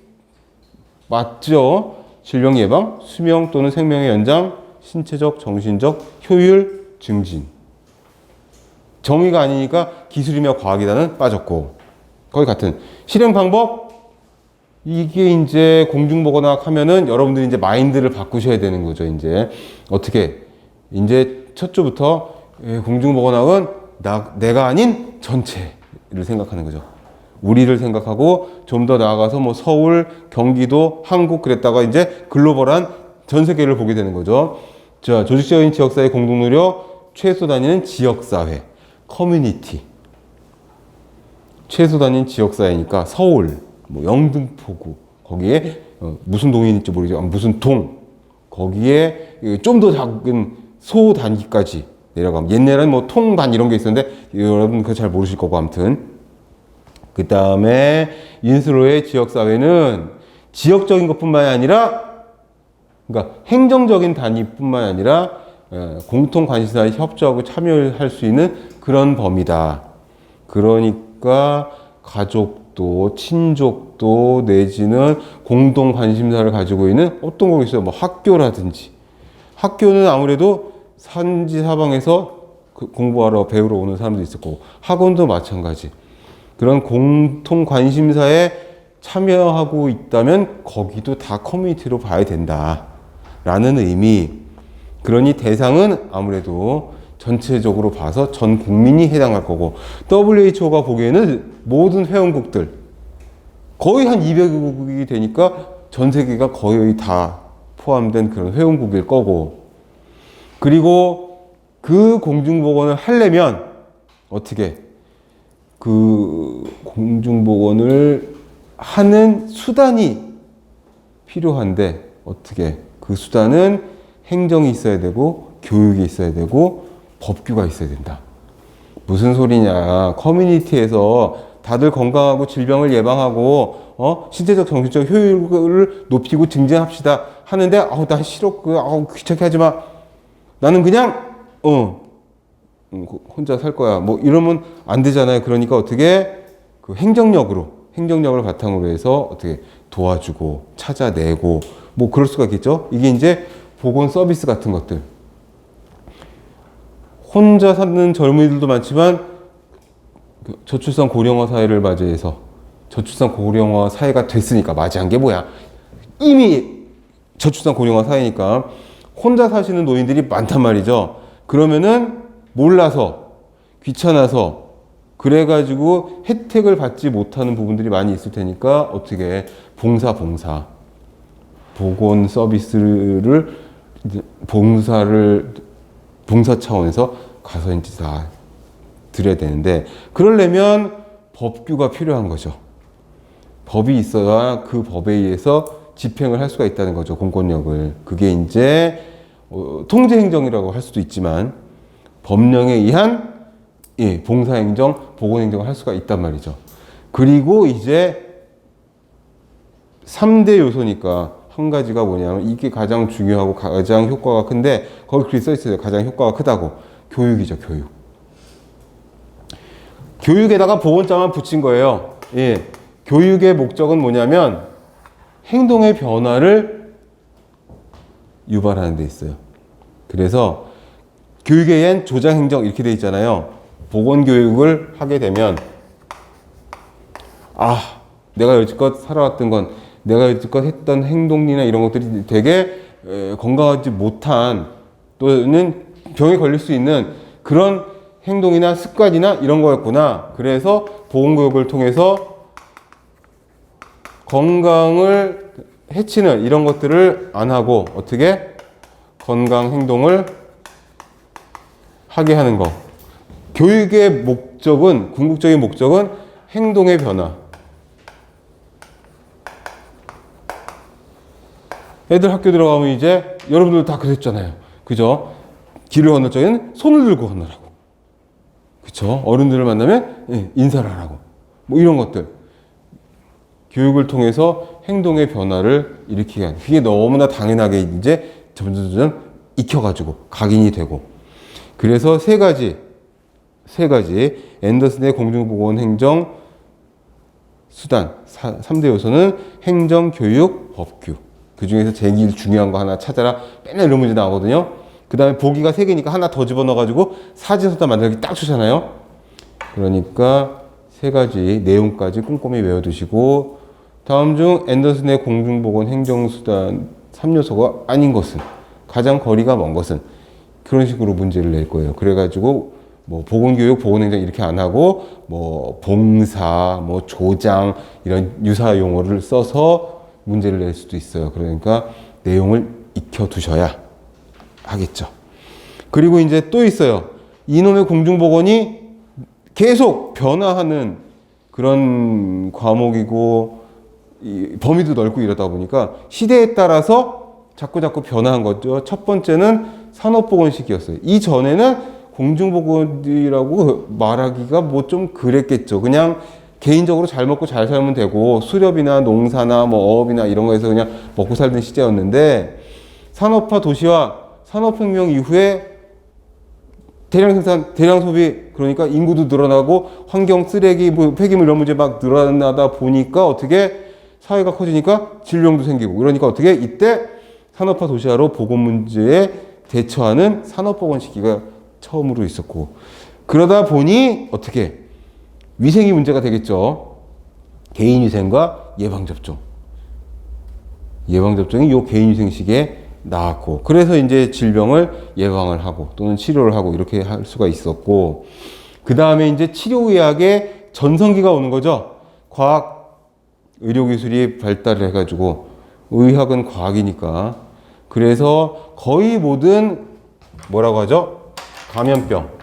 맞죠? 질병 예방, 수명 또는 생명의 연장, 신체적, 정신적 효율 증진. 정의가 아니니까 기술이며 과학이다는 빠졌고 거의 같은 실행 방법. 이게 이제 공중보건학 하면은 여러분들이 이제 마인드를 바꾸셔야 되는 거죠. 이제 어떻게 이제 첫 주부터 공중보건학은 내가 아닌 전체를 생각하는 거죠. 우리를 생각하고 좀 더 나아가서 뭐 서울, 경기도, 한국 그랬다가 이제 글로벌한 전 세계를 보게 되는 거죠. 자, 조직적인 지역사회 공동노력, 최소 단위는 지역사회, 커뮤니티. 최소 단위는 지역사회니까 서울, 뭐 영등포구, 거기에 무슨 동인일지 모르겠지만 무슨 동, 거기에 좀 더 작은 소 단위까지 내려가면 옛날에는 뭐 통단 이런 게 있었는데 여러분 그거 잘 모르실 거고 아무튼 그 다음에 윈슬로우의 지역사회는 지역적인 것뿐만이 아니라 그러니까 행정적인 단위뿐만 아니라 공통 관심사에 협조하고 참여할 수 있는 그런 범위다. 그러니까 가족도 친족도 내지는 공동 관심사를 가지고 있는 어떤 거 있어요. 뭐 학교라든지 학교는 아무래도 산지 사방에서 공부하러 배우러 오는 사람도 있을 거고 학원도 마찬가지. 그런 공통 관심사에 참여하고 있다면 거기도 다 커뮤니티로 봐야 된다라는 의미. 그러니 대상은 아무래도 전체적으로 봐서 전 국민이 해당할 거고 WHO가 보기에는 모든 회원국들 거의 한 200개국이 되니까 전 세계가 거의 다 포함된 그런 회원국일 거고 그리고 그 공중보건을 하려면 어떻게 그 공중보건을 하는 수단이 필요한데 어떻게 그 수단은 행정이 있어야 되고 교육이 있어야 되고 법규가 있어야 된다. 무슨 소리냐. 커뮤니티에서 다들 건강하고 질병을 예방하고 신체적 정신적 효율을 높이고 증진합시다 하는데 나 싫어 귀찮게 하지 마. 나는 그냥 혼자 살 거야. 뭐 이러면 안 되잖아요. 그러니까 어떻게 그 행정력을 바탕으로 해서 어떻게 도와주고 찾아내고 뭐 그럴 수가 있겠죠. 이게 이제 보건 서비스 같은 것들. 혼자 사는 젊은이들도 많지만 저출산 고령화 사회를 맞이해서 저출산 고령화 사회가 됐으니까 맞이한 게 뭐야? 이미 저출산 고령화 사회니까 혼자 사시는 노인들이 많단 말이죠. 그러면은 몰라서 귀찮아서 그래가지고 혜택을 받지 못하는 부분들이 많이 있을 테니까 어떻게 봉사 보건 서비스를 봉사 차원에서 가서 이제 다 드려야 되는데 그러려면 법규가 필요한 거죠. 법이 있어야 그 법에 의해서 집행을 할 수가 있다는 거죠. 공권력을. 그게 이제 통제행정이라고 할 수도 있지만 법령에 의한 봉사행정, 보건행정을 할 수가 있단 말이죠. 그리고 이제 3대 요소니까 한 가지가 뭐냐면 이게 가장 중요하고 가장 효과가 큰데 거기 그렇게 써있어요. 가장 효과가 크다고. 교육이죠. 교육. 교육에다가 보건자만 붙인 거예요. 교육의 목적은 뭐냐면 행동의 변화를 유발하는 데 있어요. 그래서 교육에엔 조장행정 이렇게 돼 있잖아요. 보건교육을 하게 되면 내가 여지껏 살아왔던 건, 내가 여지껏 했던 행동이나 이런 것들이 되게 건강하지 못한 또는 병에 걸릴 수 있는 그런 행동이나 습관이나 이런 거였구나. 그래서 보건교육을 통해서 건강을 해치는 이런 것들을 안 하고 어떻게 건강 행동을 하게 하는 거. 교육의 목적은, 궁극적인 목적은 행동의 변화. 애들 학교 들어가면 이제 여러분들 다 그랬잖아요. 그죠? 길을 건널 적에는 손을 들고 건너라고. 그쵸? 어른들을 만나면 인사를 하라고. 뭐 이런 것들. 교육을 통해서 행동의 변화를 일으키게 하는. 그게 너무나 당연하게 이제 점점 익혀가지고 각인이 되고. 그래서 세 가지 앤더슨의 공중보건 행정 수단 3대 요소는 행정, 교육, 법규. 그 중에서 제일 중요한 거 하나 찾아라. 맨날 이런 문제 나오거든요. 그 다음에 보기가 3개니까 하나 더 집어넣어가지고 사진서다 만들기 딱 좋잖아요. 그러니까 3가지 내용까지 꼼꼼히 외워두시고, 다음 중 앤더슨의 공중보건 행정수단 3요소가 아닌 것은, 가장 거리가 먼 것은, 그런 식으로 문제를 낼 거예요. 그래가지고 뭐 보건교육, 보건행정 이렇게 안 하고 뭐 봉사, 뭐 조장 이런 유사 용어를 써서 문제를 낼 수도 있어요. 그러니까 내용을 익혀두셔야 하겠죠. 그리고 이제 또 있어요. 이놈의 공중보건이 계속 변화하는 그런 과목이고 범위도 넓고 이러다 보니까 시대에 따라서 자꾸 변화한 거죠. 첫 번째는 산업보건식이었어요. 이전에는 공중보건이라고 말하기가 뭐 좀 그랬겠죠. 그냥 개인적으로 잘 먹고 잘 살면 되고 수렵이나 농사나 뭐 어업이나 이런 거에서 그냥 먹고 살던 시대였는데, 산업화 도시화, 산업혁명 이후에 대량 생산, 대량 소비, 그러니까 인구도 늘어나고 환경 쓰레기, 뭐 폐기물 이런 문제 막 늘어나다 보니까 어떻게 사회가 커지니까 질병도 생기고, 그러니까 어떻게 이때 산업화 도시화로 보건 문제에 대처하는 산업보건 시기가 처음으로 있었고, 그러다 보니 어떻게 위생이 문제가 되겠죠. 개인위생과 예방접종. 예방접종이 요 개인위생 시기에 나왔고, 그래서 이제 질병을 예방을 하고 또는 치료를 하고 이렇게 할 수가 있었고, 그 다음에 이제 치료의학의 전성기가 오는 거죠. 과학, 의료기술이 발달을 해가지고, 의학은 과학이니까. 그래서 거의 모든 뭐라고 하죠? 감염병.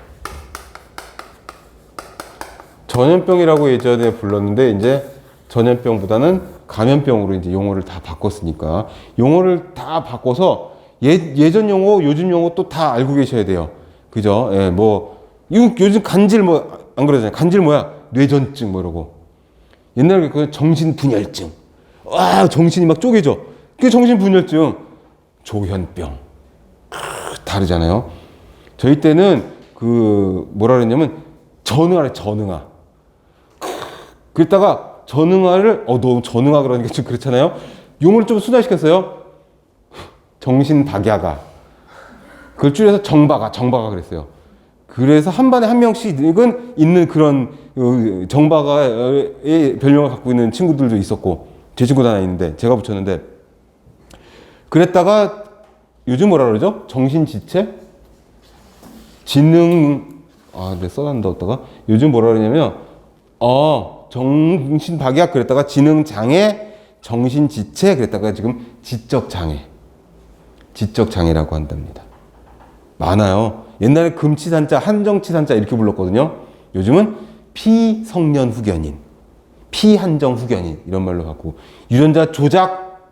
전염병이라고 예전에 불렀는데 이제 전염병보다는 감염병으로 이제 용어를 다 바꿨으니까, 용어를 다 바꿔서 예전 용어, 요즘 용어 또 다 알고 계셔야 돼요. 그죠? 예, 뭐 요즘 간질 뭐 안 그러잖아요. 간질 뭐야? 뇌전증 뭐 이러고. 옛날에 그 정신분열증. 와, 정신이 막 쪼개져. 그게 정신분열증. 조현병. 다르잖아요. 저희 때는 그 뭐라 그랬냐면 전응아래 전응아. 그랬다가 전응아를 너 전응아 그러니까 좀 그렇잖아요. 용어를 좀 순화시켰어요. 정신박야가. 그걸 줄여서 정박아 그랬어요. 그래서 한 반에 한 명씩은 있는 그런 정박아의 별명을 갖고 있는 친구들도 있었고, 제 친구도 하나 있는데 제가 붙였는데, 그랬다가 요즘 뭐라 그러죠? 정신지체? 지능, 네, 써놨다가 요즘 뭐라 그러냐면 정신박약 그랬다가 지능장애, 정신지체 그랬다가 지금 지적장애라고 한답니다. 많아요. 옛날에 금치산자, 한정치산자 이렇게 불렀거든요. 요즘은 피성년후견인, 피한정후견인 이런 말로 갖고, 유전자 조작,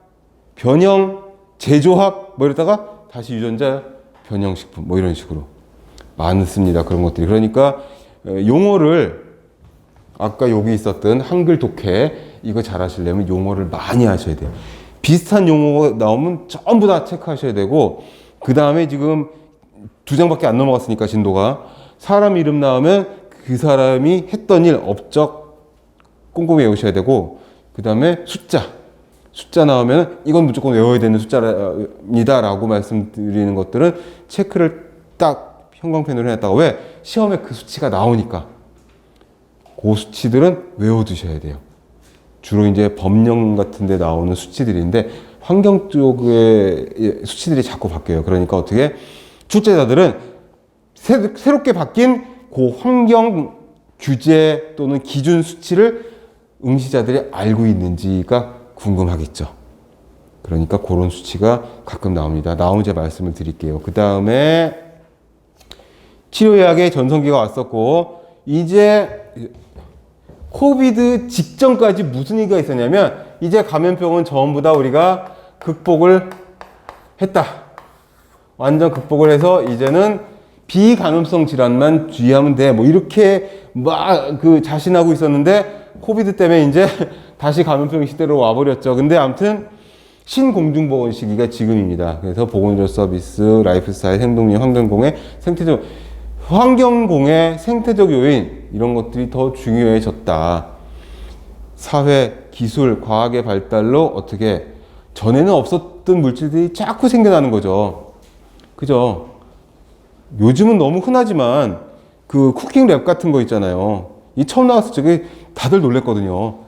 변형, 재조합 뭐 이러다가 다시 유전자 변형식품 뭐 이런 식으로 많습니다. 그런 것들이. 그러니까 용어를, 아까 여기 있었던 한글 독해 이거 잘 하시려면 용어를 많이 하셔야 돼요. 비슷한 용어가 나오면 전부 다 체크하셔야 되고, 그 다음에 지금 2장밖에 안 넘어갔으니까 진도가, 사람 이름 나오면 그 사람이 했던 일, 업적 꼼꼼히 외우셔야 되고, 그 다음에 숫자 숫자 나오면 이건 무조건 외워야 되는 숫자입니다 라고 말씀드리는 것들은 체크를 딱 형광펜으로 해놨다가, 왜? 시험에 그 수치가 나오니까 그 수치들은 외워두셔야 돼요. 주로 이제 법령 같은 데 나오는 수치들인데 환경 쪽의 수치들이 자꾸 바뀌어요. 그러니까 어떻게 출제자들은 새롭게 바뀐 그 환경 규제 또는 기준 수치를 응시자들이 알고 있는지가 궁금하겠죠. 그러니까 그런 수치가 가끔 나옵니다. 나오면 제가 말씀을 드릴게요. 그 다음에 치료약의 전성기가 왔었고, 이제 코비드 직전까지 무슨 얘기가 있었냐면, 이제 감염병은 전부 다 우리가 극복을 했다. 완전 극복을 해서 이제는 비감염성 질환만 주의하면 돼. 뭐 이렇게 막 자신하고 있었는데, 코비드 때문에 이제 다시 감염병 시대로 와버렸죠. 근데 아무튼 신공중보건 시기가 지금입니다. 그래서 보건의료 서비스, 라이프스타일, 행동력, 환경공해, 생태적, 환경공해, 생태적 요인, 이런 것들이 더 중요해졌다. 사회, 기술, 과학의 발달로 어떻게 전에는 없었던 물질들이 자꾸 생겨나는 거죠. 그죠? 요즘은 너무 흔하지만 그 쿠킹 랩 같은 거 있잖아요. 이 처음 나왔을 적에 다들 놀랬거든요.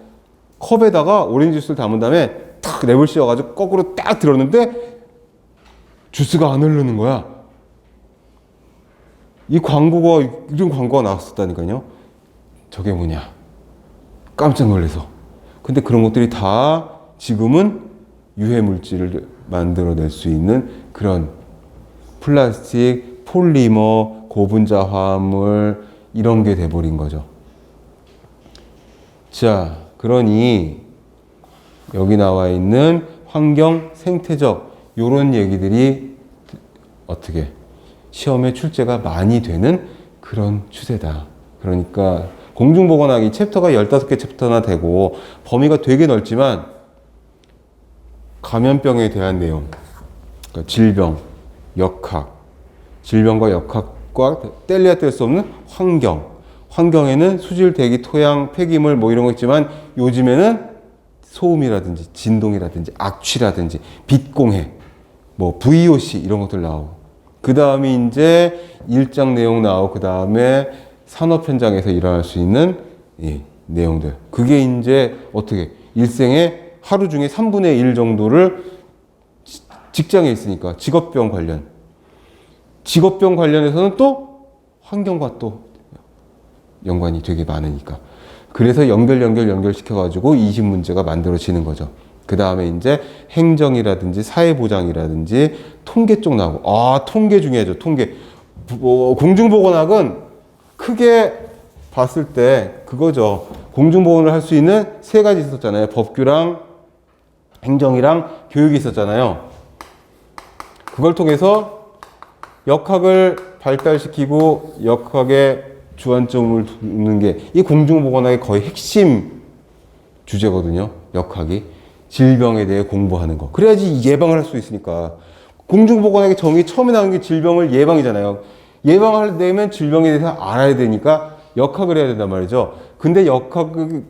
컵에다가 오렌지 주스를 담은 다음에 탁 랩을 씌워가지고 거꾸로 딱 들었는데 주스가 안 흐르는 거야. 이런 광고가 나왔었다니까요. 저게 뭐냐. 깜짝 놀라서. 근데 그런 것들이 다 지금은 유해 물질을 만들어낼 수 있는 그런 플라스틱, 폴리머, 고분자 화합물, 이런 게 돼버린 거죠. 자, 그러니 여기 나와 있는 환경, 생태적 요런 얘기들이 어떻게 시험에 출제가 많이 되는 그런 추세다. 그러니까 공중보건학이 챕터가 15개 챕터나 되고 범위가 되게 넓지만 감염병에 대한 내용, 그러니까 질병, 역학, 질병과 역학과 뗄래야 뗄 수 없는 환경, 환경에는 수질, 대기, 토양, 폐기물 뭐 이런 거 있지만 요즘에는 소음이라든지 진동이라든지 악취라든지 빛공해, 뭐 VOC 이런 것들 나오고, 그 다음에 이제 일장 내용 나오고, 그 다음에 산업 현장에서 일어날 수 있는 내용들. 그게 이제 어떻게 일생에 하루 중에 3분의 1 정도를 직장에 있으니까 직업병 관련. 직업병 관련해서는 또 환경과 또 연관이 되게 많으니까. 그래서 연결시켜가지고 이식 문제가 만들어지는 거죠. 그 다음에 이제 행정이라든지 사회보장이라든지 통계 쪽 나오고, 통계 중요하죠. 통계. 공중보건학은 크게 봤을 때 그거죠. 공중보건을 할 수 있는 세 가지 있었잖아요. 법규랑 행정이랑 교육이 있었잖아요. 그걸 통해서 역학을 발달시키고 역학의 주안점을 두는 게 이 공중보건학의 거의 핵심 주제거든요. 역학이. 질병에 대해 공부하는 거. 그래야지 예방을 할 수 있으니까. 공중보건학의 정의 처음에 나온 게 질병을 예방이잖아요. 예방하려면 질병에 대해서 알아야 되니까 역학을 해야 된단 말이죠. 근데 역학의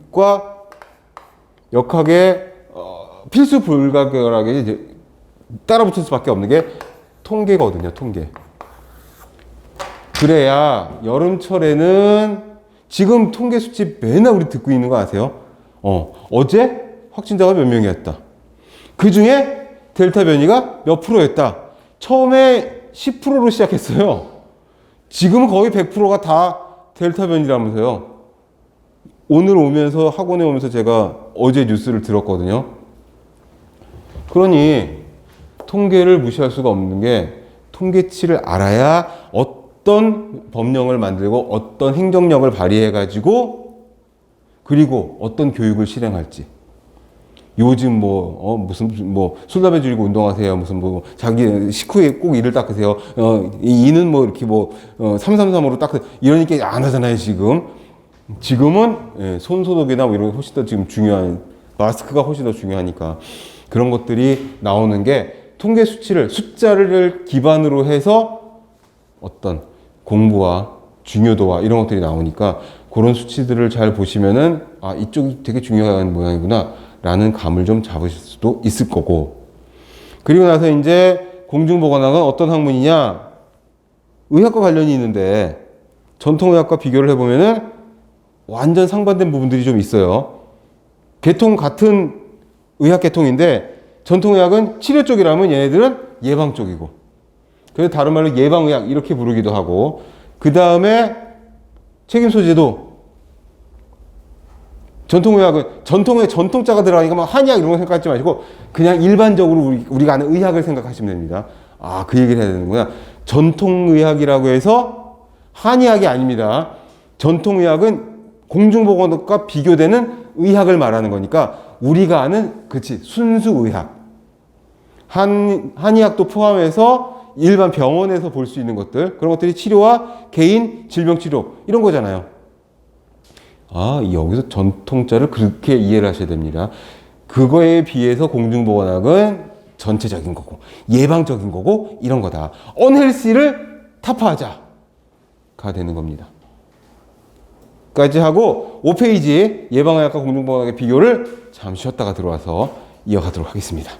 필수 불가결하게 이제 따라붙을 수밖에 없는 게 통계거든요. 통계. 그래야 여름철에는 지금 통계 수치 맨날 우리 듣고 있는 거 아세요? 어제 확진자가 몇 명이었다. 그 중에 델타 변이가 몇 프로였다. 처음에 10%로 시작했어요. 지금은 거의 100%가 다 델타 변이라면서요. 오늘 오면서 학원에 오면서 제가 어제 뉴스를 들었거든요. 그러니 통계를 무시할 수가 없는 게 통계치를 알아야 어떤 법령을 만들고 어떤 행정력을 발휘해가지고 그리고 어떤 교육을 실행할지. 요즘 무슨 술담배 줄이고 운동하세요. 무슨 자기 식후에 꼭 이를 닦으세요. 이는 이렇게 333으로 닦으세요. 이러니까 안 하잖아요, 지금. 지금은 손 소독이나 이런 게 훨씬 더 지금 중요한, 마스크가 훨씬 더 중요하니까. 그런 것들이 나오는 게 통계 수치를, 숫자를 기반으로 해서 어떤 공부와 중요도와 이런 것들이 나오니까 그런 수치들을 잘 보시면은 이쪽이 되게 중요한 모양이구나 라는 감을 좀 잡으실 수도 있을 거고, 그리고 나서 이제 공중보건학은 어떤 학문이냐? 의학과 관련이 있는데 전통의학과 비교를 해보면은 완전 상반된 부분들이 좀 있어요. 계통 같은 의학 계통인데 전통의학은 치료 쪽이라면 얘네들은 예방 쪽이고, 그래서 다른 말로 예방의학 이렇게 부르기도 하고, 그 다음에 책임 소재도 전통의학은 전통에 전통자가 들어가니까 막 한의학 이런 거 생각하지 마시고 그냥 일반적으로 우리가 아는 의학을 생각하시면 됩니다. 아, 그 얘기를 해야 되는구나. 전통의학이라고 해서 한의학이 아닙니다. 전통의학은 공중보건학과 비교되는 의학을 말하는 거니까 우리가 아는 그치 순수의학, 한의학도 포함해서 일반 병원에서 볼 수 있는 것들, 그런 것들이 치료와 개인 질병치료 이런 거잖아요. 아, 여기서 전통자를 그렇게 이해를 하셔야 됩니다. 그거에 비해서 공중보건학은 전체적인 거고 예방적인 거고 이런 거다. 언헬시를 타파하자가 되는 겁니다. 까지 하고 5페이지 예방의학과 공중보건학의 비교를 잠시 쉬었다가 들어와서 이어가도록 하겠습니다.